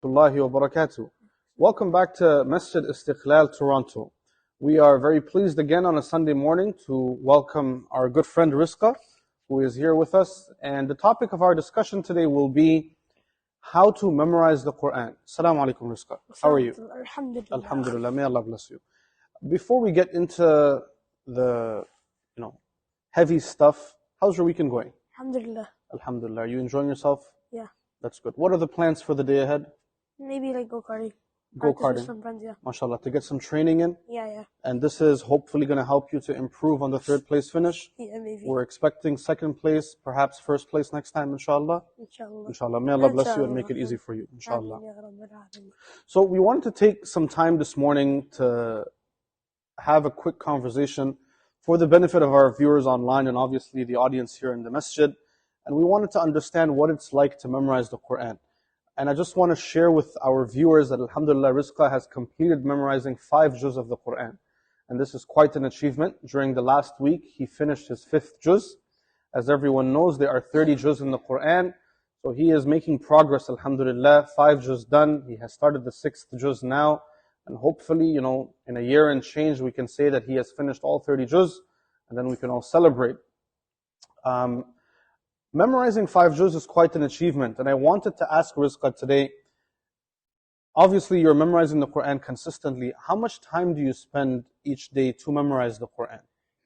Rahmatullahi wa barakatuh. Welcome back to Masjid Istiqlal, Toronto. We are very pleased again on a Sunday morning to welcome our good friend Razka, who is here with us. And the topic of our discussion today will be how to memorize the Quran. Assalamu alaikum, Razka. How are you? Alhamdulillah. Alhamdulillah. May Allah bless you. Before we get into the heavy stuff, how's your weekend going? Alhamdulillah. Alhamdulillah. Are you enjoying yourself? Yeah. That's good. What are the plans for the day ahead? Maybe like go-karting. Go-karting. With some friends, yeah. MashaAllah, to get some training in. Yeah. And this is hopefully going to help you to improve on the third place finish. Yeah, maybe. We're expecting second place, perhaps first place next time, inshallah. Inshallah. Inshallah. May Allah bless you and make it easy for you, inshallah. Ameen ya Rabbil Alameen. So we wanted to take some time this morning to have a quick conversation for the benefit of our viewers online and obviously the audience here in the masjid. And we wanted to understand what it's like to memorize the Quran. And I just want to share with our viewers that alhamdulillah, Razka has completed memorizing 5 juz of the Quran. And this is quite an achievement. During the last week, he finished his 5th juz. As everyone knows, there are 30 juz in the Quran. So he is making progress, alhamdulillah. 5 juz done. He has started the 6th juz now. And hopefully, in a year and change, we can say that he has finished all 30 juz. And then we can all celebrate. Memorizing 5 juz is quite an achievement, and I wanted to ask Razka today, obviously you're memorizing the Quran consistently. How much time do you spend each day to memorize the Quran?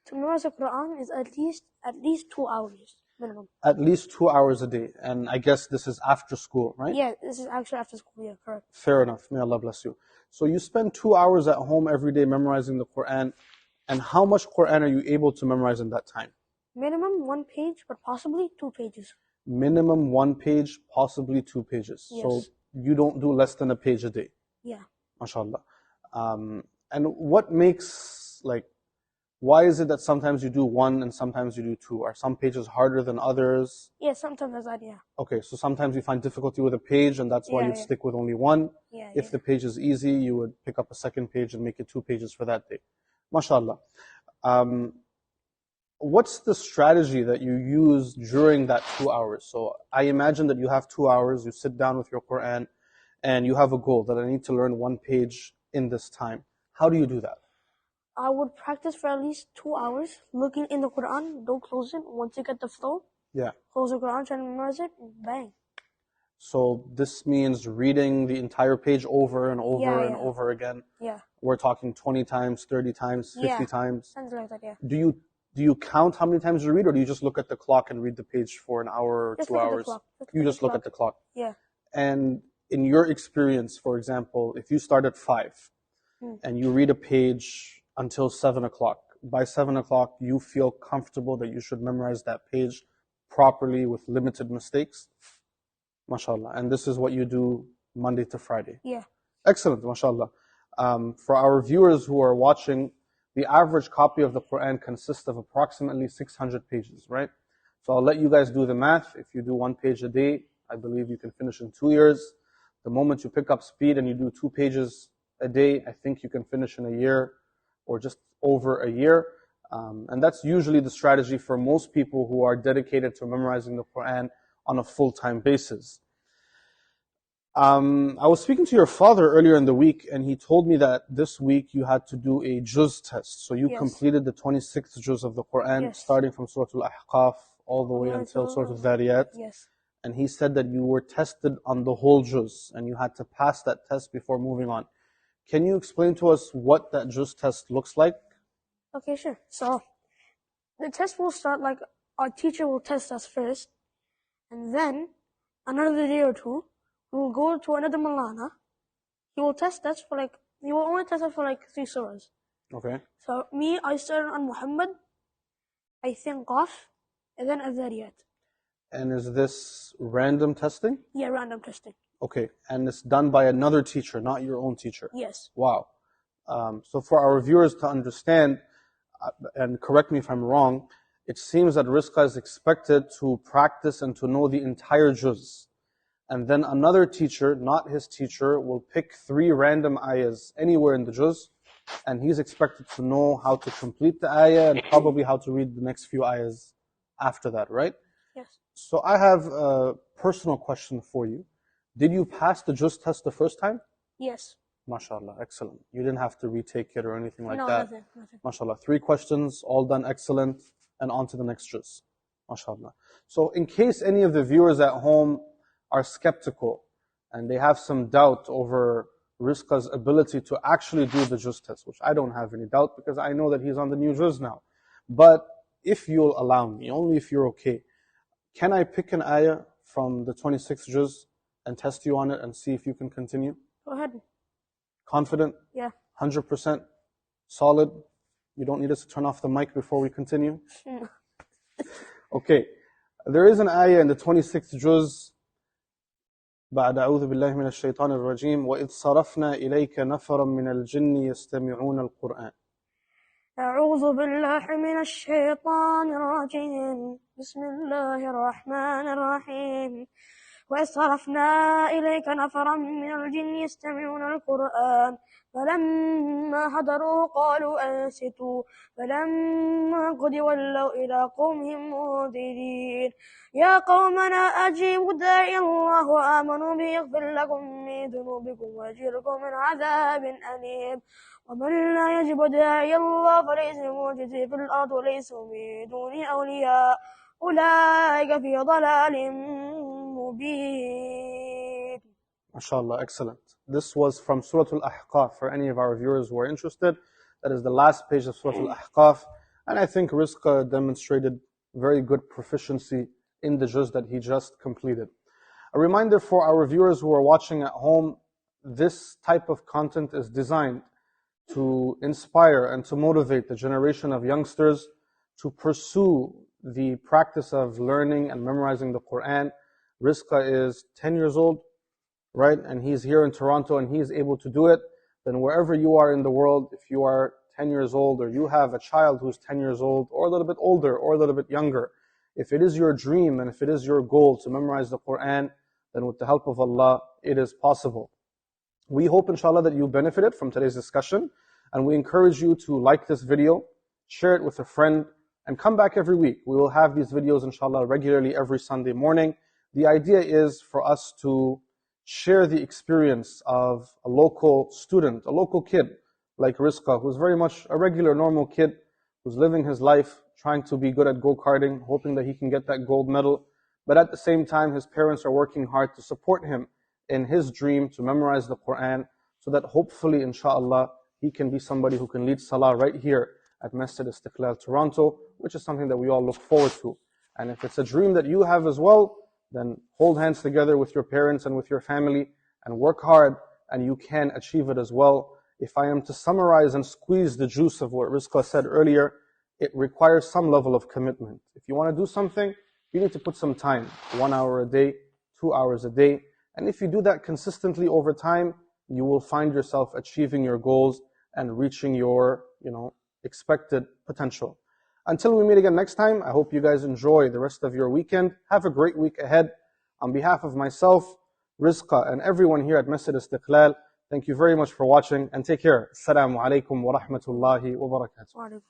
To memorize the Quran is at least 2 hours minimum. At least 2 hours a day, and I guess this is after school, right? Yeah, this is actually after school, yeah, correct. Fair enough, may Allah bless you. So you spend 2 hours at home every day memorizing the Quran, and how much Quran are you able to memorize in that time? Minimum 1 page, but possibly 2 pages. Minimum 1 page, possibly 2 pages. Yes. So you don't do less than a page a day. Yeah. MashaAllah. And what makes, why is it that sometimes you do 1 and sometimes you do 2? Are some pages harder than others? Yeah, sometimes that's that, yeah. Okay, so sometimes you find difficulty with a page and that's why you'd stick with only 1. Yeah. If the page is easy, you would pick up a second page and make it 2 pages for that day. MashaAllah. What's the strategy that you use during that 2 hours? So I imagine that you have 2 hours, you sit down with your Quran, and you have a goal that I need to learn 1 page in this time. How do you do that? I would practice for at least 2 hours, looking in the Quran, don't close it. Once you get the flow, close the Quran, try to memorize it, bang. So this means reading the entire page over and over and over again. Yeah. We're talking 20 times, 30 times, 50 times. Something like that, yeah. Do you count how many times you read, or do you just look at the clock and read the page for an hour or Just 2 look at the hours? clock. You just look at the clock. Yeah. And in your experience, for example, if you start at 5 and you read a page until 7 o'clock, by 7 o'clock you feel comfortable that you should memorize that page properly with limited mistakes? MashaAllah. And this is what you do Monday to Friday? Yeah. Excellent, MashaAllah. For our viewers who are watching, the average copy of the Quran consists of approximately 600 pages, right? So I'll let you guys do the math. If you do 1 page a day, I believe you can finish in 2 years. The moment you pick up speed and you do 2 pages a day, I think you can finish in a year or just over a year. And that's usually the strategy for most people who are dedicated to memorizing the Quran on a full-time basis. I was speaking to your father earlier in the week, and he told me that this week you had to do a juz test. So you completed the 26th juz of the Quran, starting from Surah Al-Ahqaf all the way until Surah Al-Dhariyat. Yes. And he said that you were tested on the whole juz, and you had to pass that test before moving on. Can you explain to us what that juz test looks like? Okay, sure. So the test will start like our teacher will test us first, and then another day or 2, we will go to another Malana. He will test us he will only test us for 3 surahs. Okay. So I started on Muhammad, I think Qaf, and then Al-Dhariyat. And is this random testing? Yeah, random testing. Okay, and it's done by another teacher, not your own teacher? Yes. Wow. So for our viewers to understand, and correct me if I'm wrong, it seems that Razka is expected to practice and to know the entire juz. And then another teacher, not his teacher, will pick 3 random ayahs anywhere in the juz, and he's expected to know how to complete the ayah and probably how to read the next few ayahs after that, right? Yes. So I have a personal question for you. Did you pass the juz test the first time? Yes. MashaAllah, excellent. You didn't have to retake it or anything like No, that. nothing. MashaAllah, 3 questions, all done excellent, and on to the next juz. MashaAllah. So in case any of the viewers at home are skeptical and they have some doubt over Rizqa's ability to actually do the juz test, which I don't have any doubt because I know that he's on the new juz now. But if you'll allow me, only if you're okay, can I pick an ayah from the 26th juz and test you on it and see if you can continue? Go ahead. Confident? Yeah. 100%? Solid? You don't need us to turn off the mic before we continue? Okay. There is an ayah in the 26th juz. بعد أعوذ بالله من الشيطان الرجيم وإذ صرفنا إليك نفرا من الجن يستمعون القرآن. أعوذ بالله من الشيطان الرجيم بسم الله الرحمن الرحيم وإذ صرفنا إليك نفرا من الجن يستمعون القرآن فلما حضروه قالوا أنصتوا فلما قضي ولوا إلى قومهم منذرين يا قومنا أجيبوا داعي الله وآمنوا به يغفر لكم من ذنوبكم ويجيركم من عذاب أليم ومن لا يجب داعي الله فليس معجز في الأرض وليس من دونه أولياء أولئك في ضلال مبين. MashaAllah, excellent. This was from Surah Al-Ahqaf for any of our viewers who are interested. That is the last page of Surah Al-Ahqaf. And I think Rizqa demonstrated very good proficiency in the juz that he just completed. A reminder for our viewers who are watching at home, this type of content is designed to inspire and to motivate the generation of youngsters to pursue the practice of learning and memorizing the Quran. Rizqa is 10 years old, right? And he's here in Toronto and he's able to do it. Then wherever you are in the world, if you are 10 years old or you have a child who's 10 years old or a little bit older or a little bit younger, if it is your dream and if it is your goal to memorize the Quran, then with the help of Allah, it is possible. We hope, inshallah, that you benefited from today's discussion, and we encourage you to like this video, share it with a friend, and come back every week. We will have these videos, inshallah, regularly every Sunday morning. The idea is for us to share the experience of a local student, a local kid like Rizqa, who's very much a regular, normal kid, who's living his life, trying to be good at go-karting, hoping that he can get that gold medal. But at the same time, his parents are working hard to support him in his dream to memorize the Quran, so that hopefully, inshallah, he can be somebody who can lead Salah right here at Masjid Istiqlal, Toronto, which is something that we all look forward to. And if it's a dream that you have as well, then hold hands together with your parents and with your family and work hard, and you can achieve it as well. If I am to summarize and squeeze the juice of what Rizqa said earlier, it requires some level of commitment. If you want to do something, you need to put some time, 1 hour a day, 2 hours a day. And if you do that consistently over time, you will find yourself achieving your goals and reaching your, expected potential. Until we meet again next time, I hope you guys enjoy the rest of your weekend. Have a great week ahead. On behalf of myself, Rizqa, and everyone here at Masjid Istiqlal, thank you very much for watching and take care. Assalamu alaikum wa rahmatullahi wa barakatuh.